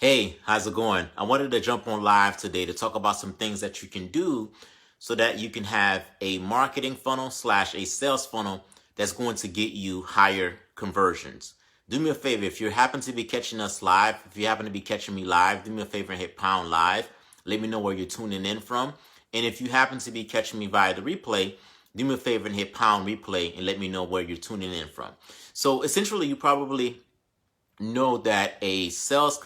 Hey, how's it going? I wanted to jump on live today to talk about some things that you can do so that you can have a marketing funnel slash a sales funnel that's going to get you higher conversions. Do me a favor, if you happen to be catching us live, if you happen to be catching me live, do me a favor and hit pound live. Let me know where you're tuning in from. And if you happen to be catching me via the replay, do me a favor and hit pound replay and let me know where you're tuning in from. So essentially, you probably know that a sales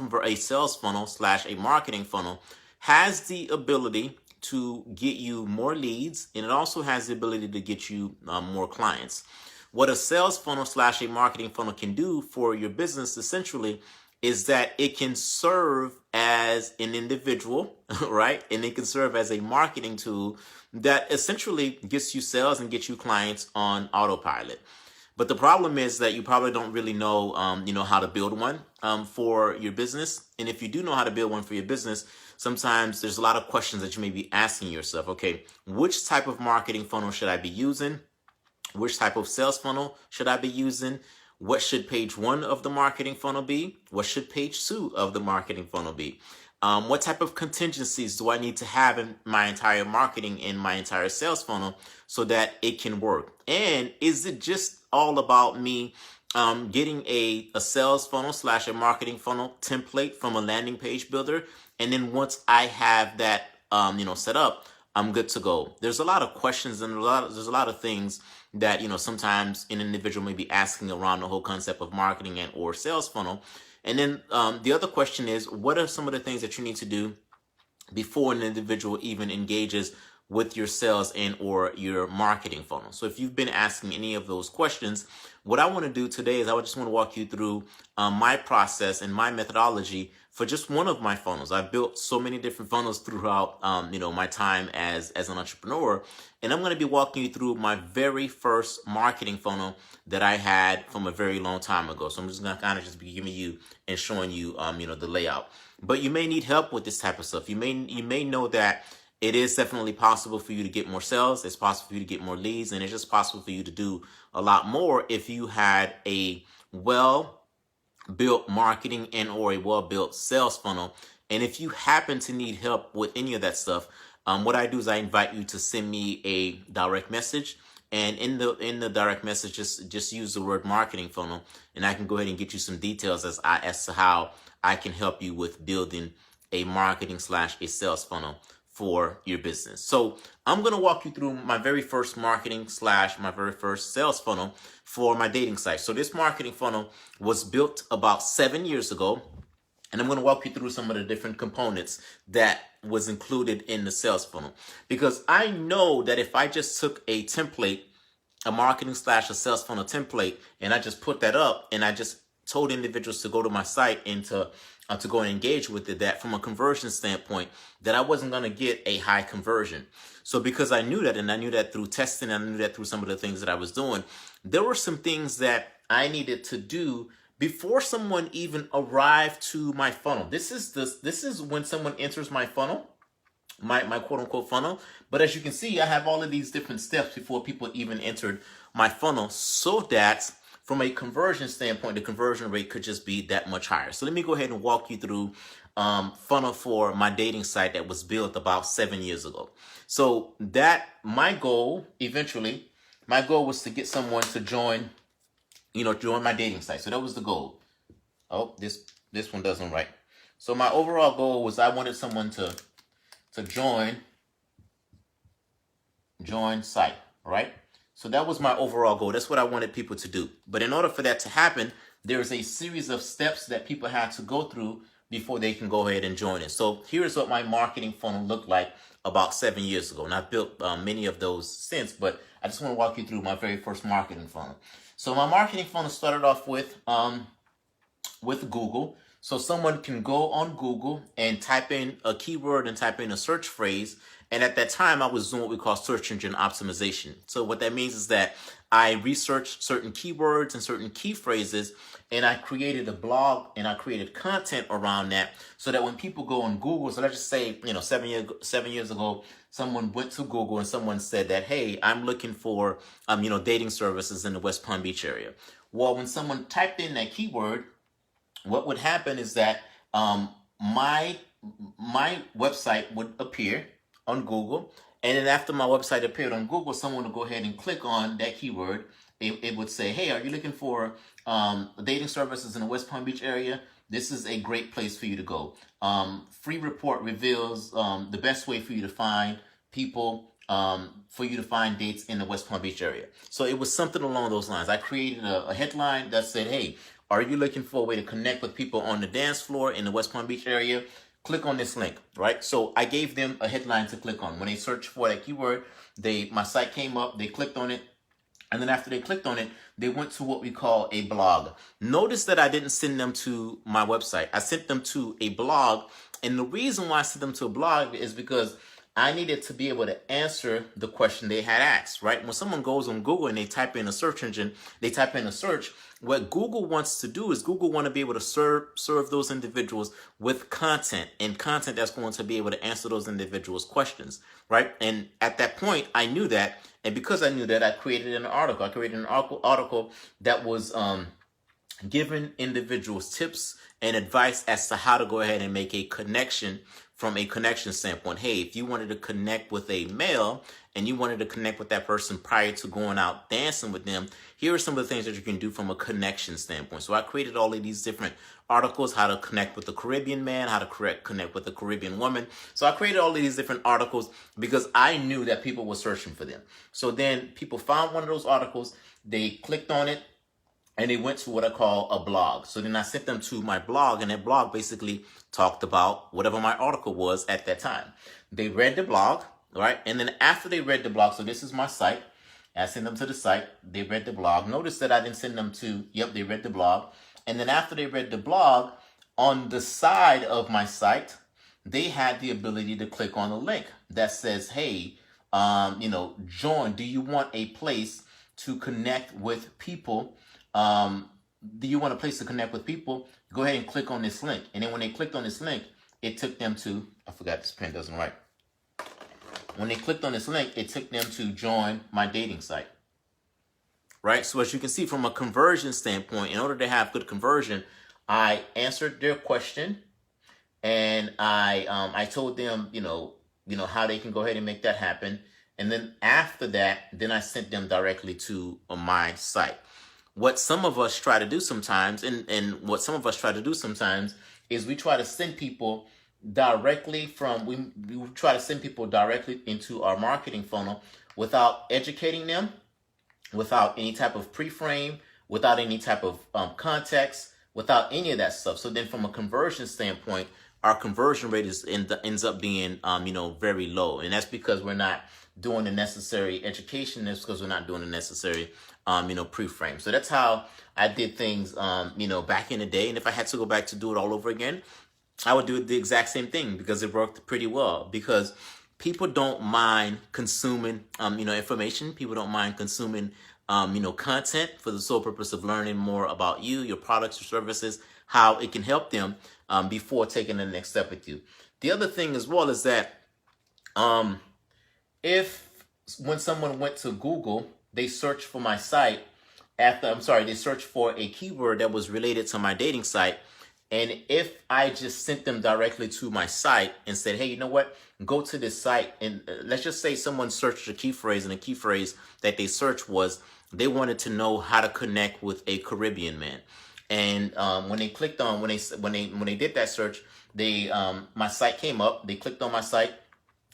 funnel slash a marketing funnel has the ability to get you more leads, and it also has the ability to get you more clients. What a sales funnel slash a marketing funnel can do for your business essentially is that it can serve as an individual, right? And it can serve as a marketing tool that essentially gets you sales and gets you clients on autopilot. But the problem is that you probably don't really know, how to build one for your business. And if you do know how to build one for your business, sometimes there's a lot of questions that you may be asking yourself. Okay, which type of marketing funnel should I be using? Which type of sales funnel should I be using? What should page 1 of the marketing funnel be? What should page 2 of the marketing funnel be? What type of contingencies do I need to have in my entire marketing and my entire sales funnel so that it can work? And is it just all about me getting a sales funnel slash a marketing funnel template from a landing page builder, and then once I have that set up, I'm good to go? There's a lot of questions and there's a lot of things that sometimes an individual may be asking around the whole concept of marketing and or sales funnel. And then the other question is, what are some of the things that you need to do before an individual even engages with your sales and or your marketing funnel? So if you've been asking any of those questions, what I want to do today is I just want to walk you through my process and my methodology for just one of my funnels. I've built so many different funnels throughout my time as an entrepreneur, and I'm going to be walking you through my very first marketing funnel that I had from a very long time ago. So I'm just going to kind of just be giving you and showing you the layout. But you may need help with this type of stuff. You may know that it is definitely possible for you to get more sales. It's possible for you to get more leads, and it's just possible for you to do a lot more if you had a well-built marketing and or a well-built sales funnel. And if you happen to need help with any of that stuff, what I do is I invite you to send me a direct message. And in the direct message, just use the word marketing funnel, and I can go ahead and get you some details as to how I can help you with building a marketing slash a sales funnel for your business. So I'm going to walk you through my very first marketing slash my very first sales funnel for my dating site. So this marketing funnel was built about 7 years ago, and I'm going to walk you through some of the different components that was included in the sales funnel, because I know that if I just took a template, a marketing slash a sales funnel template, and I just put that up and I just told individuals to go to my site and to go and engage with it, that from a conversion standpoint, that I wasn't going to get a high conversion. So because I knew that, and I knew that through testing, I knew that through some of the things that I was doing, there were some things that I needed to do before someone even arrived to my funnel. This is when someone enters my funnel, my quote unquote funnel. But as you can see, I have all of these different steps before people even entered my funnel, so that from a conversion standpoint, the conversion rate could just be that much higher. So let me go ahead and walk you through funnel for my dating site that was built about 7 years ago. So that my goal was to get someone to join my dating site. So that was the goal. Oh, this one doesn't write. So my overall goal was I wanted someone to join site, right? So that was my overall goal. That's what I wanted people to do. But in order for that to happen, there's a series of steps that people had to go through before they can go ahead and join it. So here's what my marketing funnel looked like about 7 years ago. And I've built many of those since, but I just want to walk you through my very first marketing funnel. So my marketing funnel started off with Google. So someone can go on Google and type in a keyword and type in a search phrase. And at that time, I was doing what we call search engine optimization. So what that means is that I researched certain keywords and certain key phrases, and I created a blog and I created content around that, so that when people go on Google, so let's just say, 7 years ago, someone went to Google and someone said that, hey, I'm looking for, dating services in the West Palm Beach area. Well, when someone typed in that keyword, what would happen is that my my website would appear on Google, and then after my website appeared on Google, someone would go ahead and click on that keyword. It would say, "Hey, are you looking for dating services in the West Palm Beach area? This is a great place for you to go. Free report reveals the best way for you to find people, for you to find dates in the West Palm Beach area." So it was something along those lines. I created a headline that said, "Hey, are you looking for a way to connect with people on the dance floor in the West Palm Beach area? Click on this link," right? So I gave them a headline to click on. When they searched for that keyword, my site came up, they clicked on it, and then after they clicked on it, they went to what we call a blog. Notice that I didn't send them to my website. I sent them to a blog. And the reason why I sent them to a blog is because I needed to be able to answer the question they had asked, right? When someone goes on Google and they type in a search engine, they type in a search, what Google wants to do is Google want to be able to serve those individuals with content, and content that's going to be able to answer those individuals' questions, right? And at that point, I knew that. And because I knew that, I created an article. I created an article that was giving individuals tips and advice as to how to go ahead and make a connection from a connection standpoint. Hey, if you wanted to connect with a male and you wanted to connect with that person prior to going out dancing with them, here are some of the things that you can do from a connection standpoint. So I created all of these different articles, how to connect with a Caribbean man, how to connect with a Caribbean woman. So I created all of these different articles because I knew that people were searching for them. So then people found one of those articles, they clicked on it, and they went to what I call a blog. So then I sent them to my blog, and that blog basically talked about whatever my article was at that time. They read the blog, right? And then after they read the blog, so this is my site. I sent them to the site. They read the blog. Notice that I didn't send them to, they read the blog. And then after they read the blog, on the side of my site, they had the ability to click on a link that says, "Hey, join. Do you want a place to connect with people? Do you want a place to connect with people? Go ahead and click on this link." And then when they clicked on this link, it took them to, I forgot this pen doesn't write. When they clicked on this link, it took them to join my dating site. Right? So as you can see from a conversion standpoint, in order to have good conversion, I answered their question, and I told them, how they can go ahead and make that happen. And then after that, then I sent them directly to my site. What some of us try to do sometimes, and what some of us try to do sometimes, is we try to send people directly we try to send people directly into our marketing funnel without educating them, without any type of pre-frame, without any type of context, without any of that stuff. So then from a conversion standpoint, our conversion rate ends up being, very low. And that's because we're not doing the necessary education. That's because we're not doing the necessary, pre-frame. So that's how I did things, back in the day. And if I had to go back to do it all over again, I would do the exact same thing because it worked pretty well. Because people don't mind consuming, information. People don't mind consuming, content for the sole purpose of learning more about you, your products, your services, how it can help them before taking the next step with you. The other thing as well is that when someone went to Google, they searched for my site they searched for a keyword that was related to my dating site. And if I just sent them directly to my site and said, "Hey, you know what? Go to this site," and let's just say someone searched a key phrase, and the key phrase that they searched was they wanted to know how to connect with a Caribbean man. And when they clicked on when they did that search, my site came up. They clicked on my site,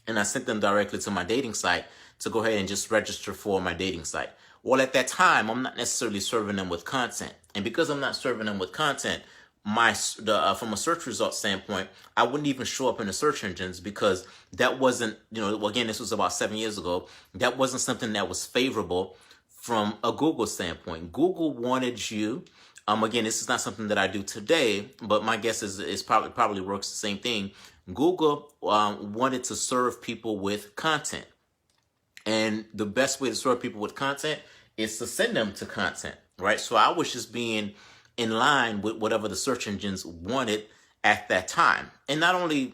and I sent them directly to my dating site to go ahead and just register for my dating site. Well, at that time, I'm not necessarily serving them with content, and because I'm not serving them with content, from a search result standpoint, I wouldn't even show up in the search engines because that wasn't, again, this was about 7 years ago. That wasn't something that was favorable from a Google standpoint. Google wanted you, again, this is not something that I do today, but my guess is probably works the same thing. Google wanted to serve people with content. And the best way to serve people with content is to send them to content, right? So I was just being in line with whatever the search engines wanted at that time. And not only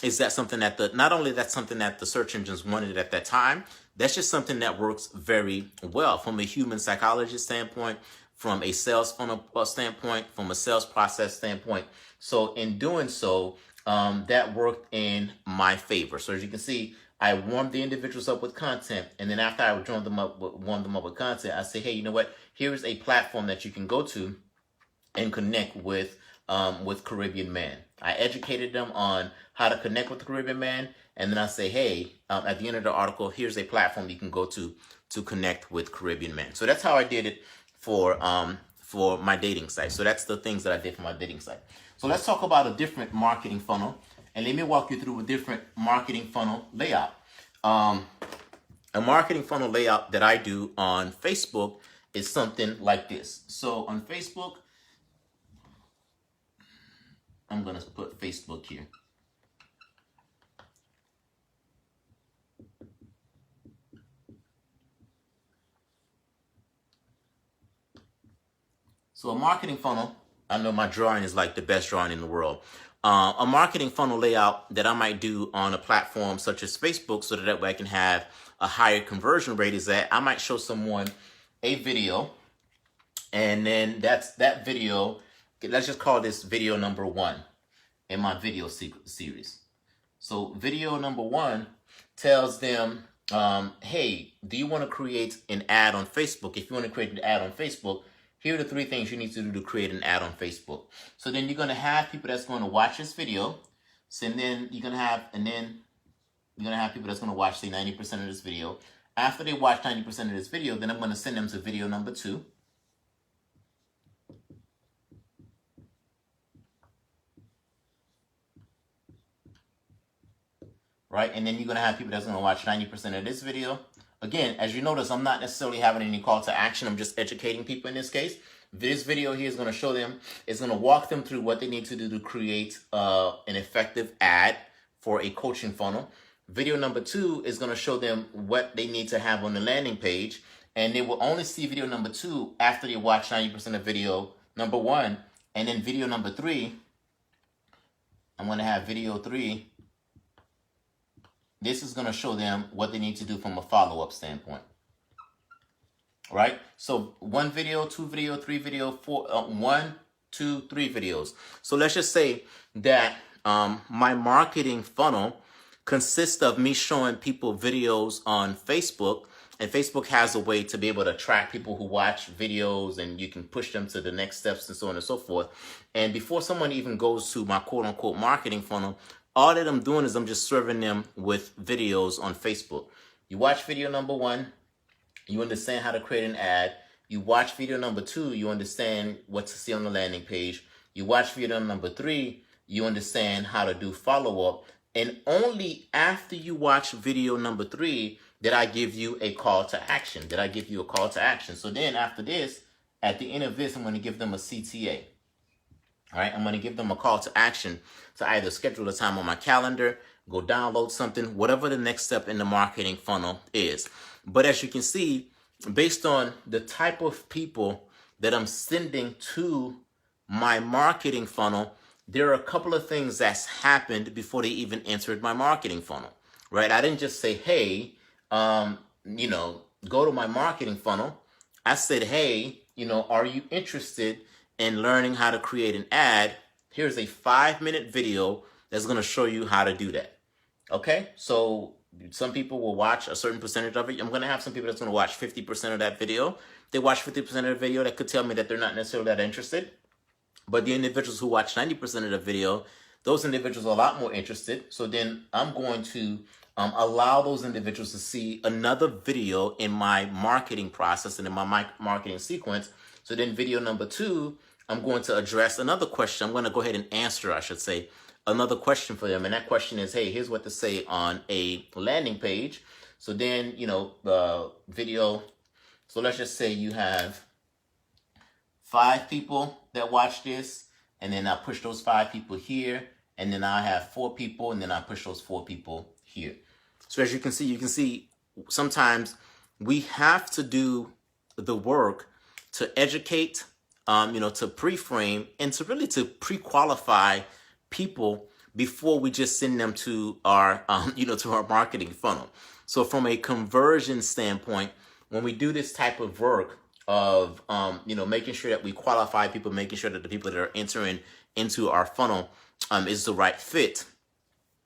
is that something that the search engines wanted at that time, that's just something that works very well from a human psychology standpoint, from a sales funnel standpoint, from a sales process standpoint. So in doing so, that worked in my favor. So as you can see, I warmed the individuals up with content, and then after I warmed them up with content, I say, hey, you know what? Here's a platform that you can go to and connect with Caribbean Man. I educated them on how to connect with the Caribbean Man, and then I say, hey, at the end of the article, here's a platform you can go to connect with Caribbean Man. So that's how I did it for my dating site. So that's the things that I did for my dating site. So let's talk about a different marketing funnel, and let me walk you through a different marketing funnel layout. A marketing funnel layout that I do on Facebook is something like this. So on Facebook, I'm going to put Facebook here. So a marketing funnel, I know my drawing is like the best drawing in the world. A marketing funnel layout that I might do on a platform such as Facebook, so that way I can have a higher conversion rate, is that I might show someone a video, and then that video, let's just call this video number 1 in my video series. So video number 1 tells them, hey, do you want to create an ad on Facebook? If you want to create an ad on Facebook, here are the 3 things you need to do to create an ad on Facebook. So then you're going to have people that's going to watch this video. So then you're going to have people that's going to watch, say, 90% of this video. After they watch 90% of this video, then I'm going to send them to video number 2. Right? And then you're going to have people that's going to watch 90% of this video. Again, as you notice, I'm not necessarily having any call to action. I'm just educating people in this case. This video here is going to show them, it's going to walk them through what they need to do to create an effective ad for a coaching funnel. Video number 2 is going to show them what they need to have on the landing page. And they will only see video number 2 after they watch 90% of video number 1. And then video number 3, I'm going to have video 3. This is going to show them what they need to do from a follow-up standpoint. Right? So 1 video, 2 video, 3 video, 4, 1, 2, 3 videos. So let's just say that my marketing funnel consists of me showing people videos on Facebook, and Facebook has a way to be able to track people who watch videos, and you can push them to the next steps and so on and so forth. And before someone even goes to my quote-unquote marketing funnel, all that I'm doing is I'm just serving them with videos on Facebook. You watch video number 1, you understand how to create an ad. You watch video number 2, you understand what to see on the landing page. You watch video number 3, you understand how to do follow-up. And only after you watch video number 3 did I give you a call to action. So then after this, at the end of this, I'm going to give them a CTA. All right, I'm going to give them a call to action to either schedule a time on my calendar, go download something, whatever the next step in the marketing funnel is. But as you can see, based on the type of people that I'm sending to my marketing funnel, there are a couple of things that's happened before they even entered my marketing funnel, right? I didn't just say, hey, go to my marketing funnel. I said, hey, are you interested in learning how to create an ad? Here's a 5-minute video that's going to show you how to do that. Okay, so some people will watch a certain percentage of it. I'm going to have some people that's going to watch 50% of that video. They watch 50% of the video, that could tell me that they're not necessarily that interested. But the individuals who watch 90% of the video, those individuals are a lot more interested. So then I'm going to allow those individuals to see another video in my marketing process and in my marketing sequence. So then video number 2, I'm going to address another question. I'm going to go ahead and answer, I should say, another question for them. And that question is, hey, here's what to say on a landing page. So then, the video. So let's just say you have 5 people that watch this, and then I push those 5 people here, and then I have 4 people, and then I push those 4 people here. So as you can see sometimes we have to do the work to educate, to pre-frame, and to pre-qualify people before we just send them to our, to our marketing funnel. So from a conversion standpoint, when we do this type of work, of making sure that we qualify people, making sure that the people that are entering into our funnel is the right fit.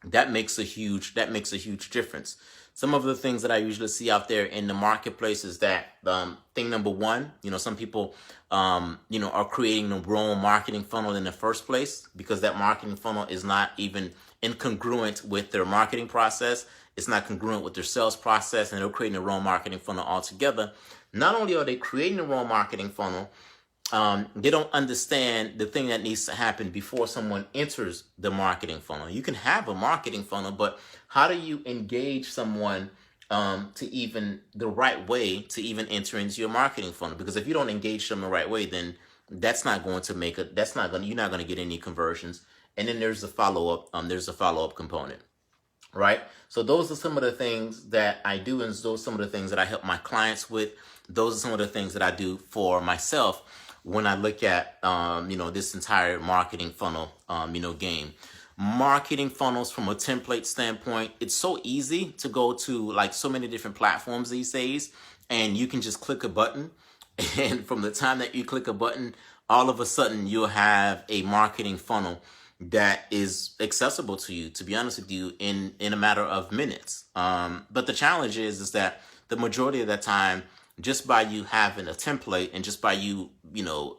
That makes a huge difference. Some of the things that I usually see out there in the marketplace is that thing number one, some people are creating the wrong marketing funnel in the first place because that marketing funnel is not even incongruent with their marketing process. It's not congruent with their sales process, and they're creating the wrong marketing funnel altogether. Not only are they creating the wrong marketing funnel, they don't understand the thing that needs to happen before someone enters the marketing funnel. You can have a marketing funnel, but how do you engage someone to even the right way to even enter into your marketing funnel? Because if you don't engage them the right way, then that's not going to make it. You're not going to get any conversions. And then there's a follow up. There's a follow up component. Right? So those are some of the things that I do, and those are some of the things that I help my clients with. Those are some of the things that I do for myself when I look at this entire marketing funnel game. Marketing funnels from a template standpoint, it's so easy to go to like so many different platforms these days, and you can just click a button, and from the time that you click a button, all of a sudden you'll have a marketing funnel that is accessible to you, to be honest with you, in a matter of minutes. But the challenge is that the majority of the time, just by you having a template and just by you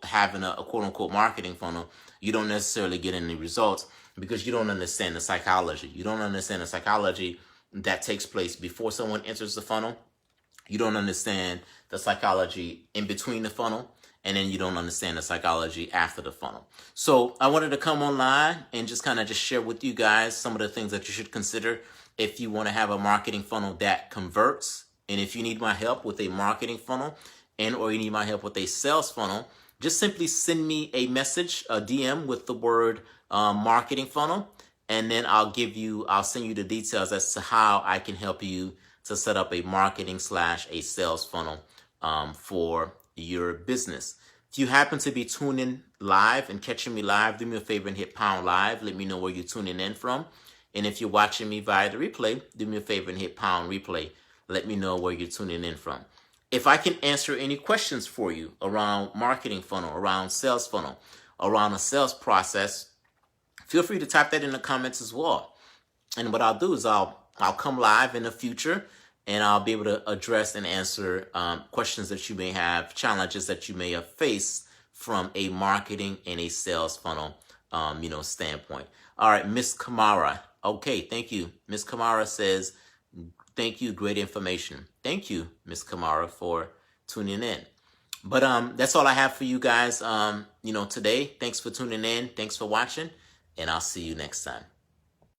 having a quote unquote marketing funnel, you don't necessarily get any results because you don't understand the psychology. You don't understand the psychology that takes place before someone enters the funnel. You don't understand the psychology in between the funnel. And then you don't understand the psychology after the funnel. So I wanted to come online and just kind of share with you guys some of the things that you should consider if you want to have a marketing funnel that converts. And if you need my help with a marketing funnel or you need my help with a sales funnel, just simply send me a message, a DM with the word marketing funnel. And then I'll send you the details as to how I can help you to set up a marketing / a sales funnel for your business. If you happen to be tuning live and catching me live, do me a favor and hit pound live. Let me know where you're tuning in from. And if you're watching me via the replay, do me a favor and hit pound replay. Let me know where you're tuning in from. If I can answer any questions for you around marketing funnel, around sales funnel, around a sales process, feel free to type that in the comments as well. And what I'll do is I'll come live in the future, and I'll be able to address and answer questions that you may have, challenges that you may have faced from a marketing and a sales funnel, standpoint. All right, Miss Kamara. Okay, thank you. Miss Kamara says, thank you, great information. Thank you, Miss Kamara, for tuning in. But that's all I have for you guys, today. Thanks for tuning in. Thanks for watching, and I'll see you next time.